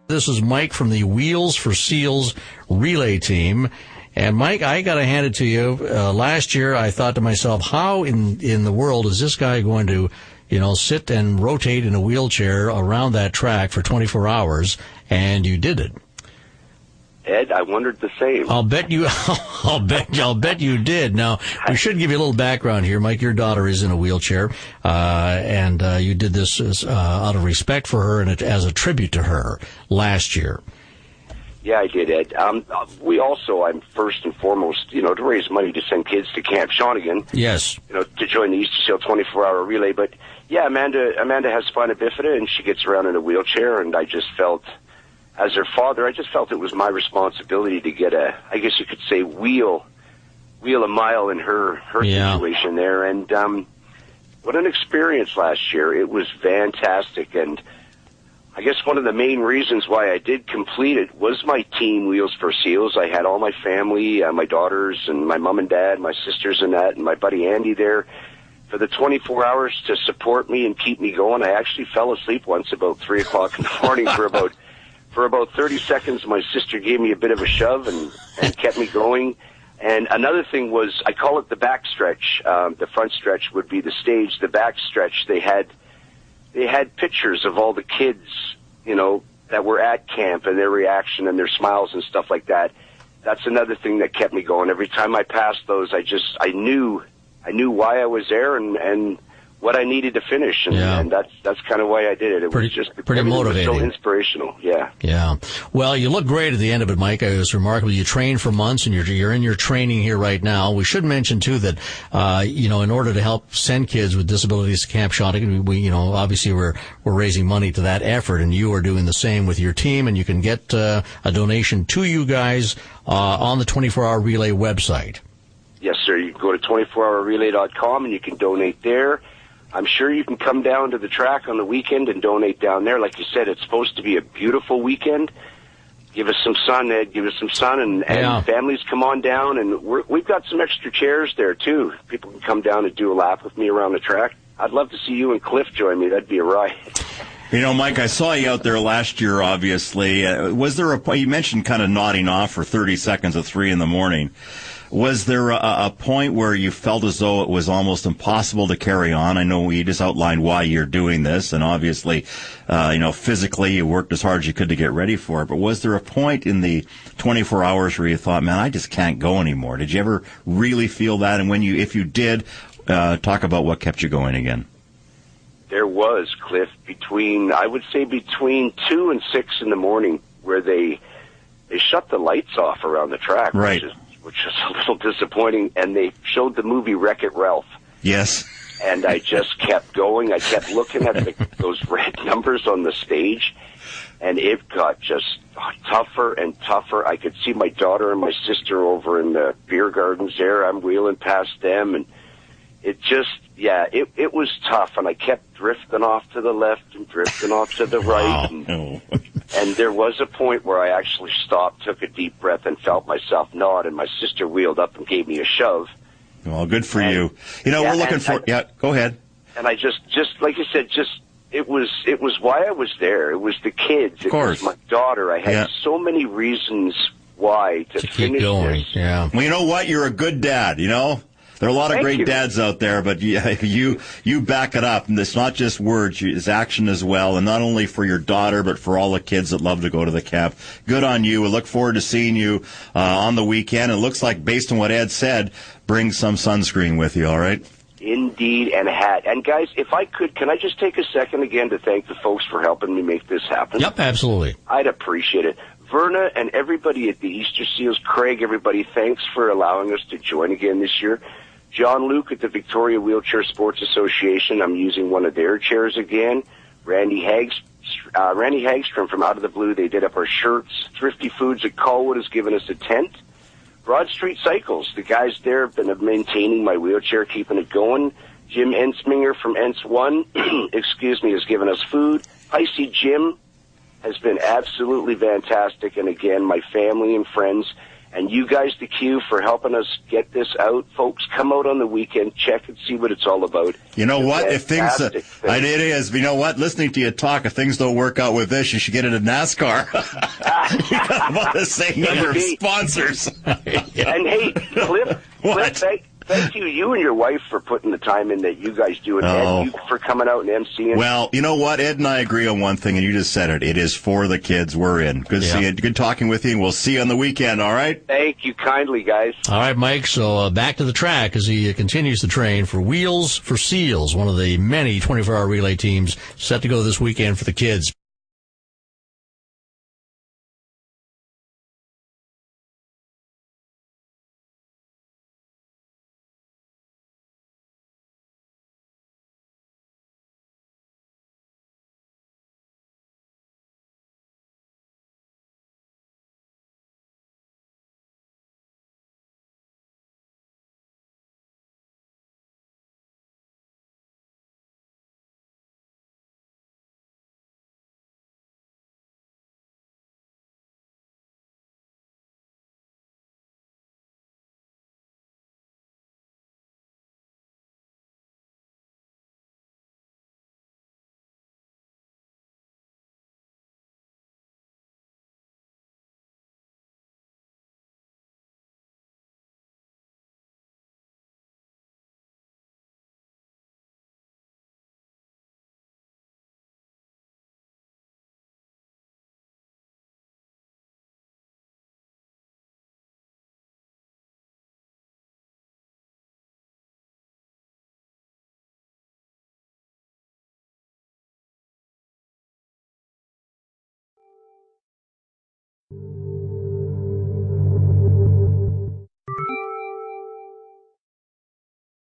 This is Mike from the Wheels for Seals relay team. And Mike, I got to hand it to you. Last year, I thought to myself, how in the world is this guy going to, sit and rotate in a wheelchair around that track for 24 hours? And you did it. Ed, I wondered the same. I'll bet you did. Now, we should give you a little background here. Mike, your daughter is in a wheelchair, and you did this out of respect for her and as a tribute to her last year. Yeah, I did, Ed. I'm first and foremost, to raise money to send kids to Camp Shawnigan. Yes. To join the Easter Seal 24-hour relay. But, yeah, Amanda has spina bifida, and she gets around in a wheelchair, and I just felt, as her father, it was my responsibility to get I guess you could say, wheel a mile in her situation there. And what an experience last year. It was fantastic. And I guess one of the main reasons why I did complete it was my team, Wheels for Seals. I had all my family, my daughters and my mom and dad, my sisters and that, and my buddy Andy there for the 24 hours to support me and keep me going. I actually fell asleep once about 3 o'clock in the morning for about 30 seconds. My sister gave me a bit of a shove and kept me going. And another thing was, I call it the back stretch. The front stretch would be the stage. The back stretch, they had pictures of all the kids, that were at camp and their reaction and their smiles and stuff like that. That's another thing that kept me going. Every time I passed those, I knew why I was there and what I needed to finish, and that's kind of why I did it. It was just pretty motivating. Was so inspirational, yeah. Yeah. Well, you look great at the end of it, Mike. It was remarkable. You trained for months, and you're in your training here right now. We should mention too that in order to help send kids with disabilities to Camp Shawnigan, we obviously we're raising money to that effort, and you are doing the same with your team. And you can get a donation to you guys on the 24-hour relay website. Yes, sir. You can go to 24hourrelay.com and you can donate there. I'm sure you can come down to the track on the weekend and donate down there. Like you said, it's supposed to be a beautiful weekend. Give us some sun, Ed. Give us some sun, and families come on down. And we've got some extra chairs there, too. People can come down and do a lap with me around the track. I'd love to see you and Cliff join me. That'd be a riot. Mike, I saw you out there last year, obviously. Was there a point, you mentioned kind of nodding off for 30 seconds at 3 in the morning. Was there a point where you felt as though it was almost impossible to carry on? I know you just outlined why you're doing this, and obviously, physically you worked as hard as you could to get ready for it. But was there a point in the 24 hours where you thought, man, I just can't go anymore? Did you ever really feel that? And if you did, talk about what kept you going again. There was, Cliff, between 2 and 6 in the morning, where they shut the lights off around the track, right? Which is a little disappointing, and they showed the movie Wreck-It Ralph. Yes. And I just kept going. I kept looking at those red numbers on the stage, and it got just tougher and tougher. I could see my daughter and my sister over in the beer gardens there. I'm wheeling past them, and it just, it was tough, and I kept drifting off to the left and drifting off to the right. And there was a point where I actually stopped, took a deep breath, and felt myself nod, and my sister wheeled up and gave me a shove. Well, good for you. We're looking for... go ahead. And I just like you said, it was why I was there. It was the kids. It was my daughter. I had so many reasons why to finish keep going. This. Yeah. Well, you know what? You're a good dad, There are a lot of great dads out there, but you back it up. And it's not just words, it's action as well. And not only for your daughter, but for all the kids that love to go to the camp. Good on you. We look forward to seeing you on the weekend. It looks like, based on what Ed said, bring some sunscreen with you, all right? Indeed, and a hat. And guys, if I could, can I just take a second again to thank the folks for helping me make this happen? Yep, absolutely. I'd appreciate it. Verna and everybody at the Easter Seals, Craig, everybody, thanks for allowing us to join again this year. John Luke at the Victoria Wheelchair Sports Association. I'm using one of their chairs again. Randy Hagstrom from Out of the Blue. They did up our shirts. Thrifty Foods at Colwood has given us a tent. Broad Street Cycles. The guys there have been maintaining my wheelchair, keeping it going. Jim Ensminger from Ents One, has given us food. Icy Jim has been absolutely fantastic. And again, my family and friends. And you guys, the Q, for helping us get this out. Folks, come out on the weekend, check and see what it's all about. You know what? If things, Fantastic thing. it is. You know what? Listening to you talk, if things don't work out with this, you should get into NASCAR. You got about the same number of sponsors. And hey, Cliff, thank you and your wife for putting the time in that you guys do, and Ed, you for coming out and emceeing. Well, you know what? Ed and I agree on one thing, and you just said it. It is for the kids. We're in. Good to see you. Good talking with you, and we'll see you on the weekend, all right? Thank you kindly, guys. All right, Mike, so back to the track as he continues to train for Wheels for Seals, one of the many 24-hour relay teams set to go this weekend for the kids.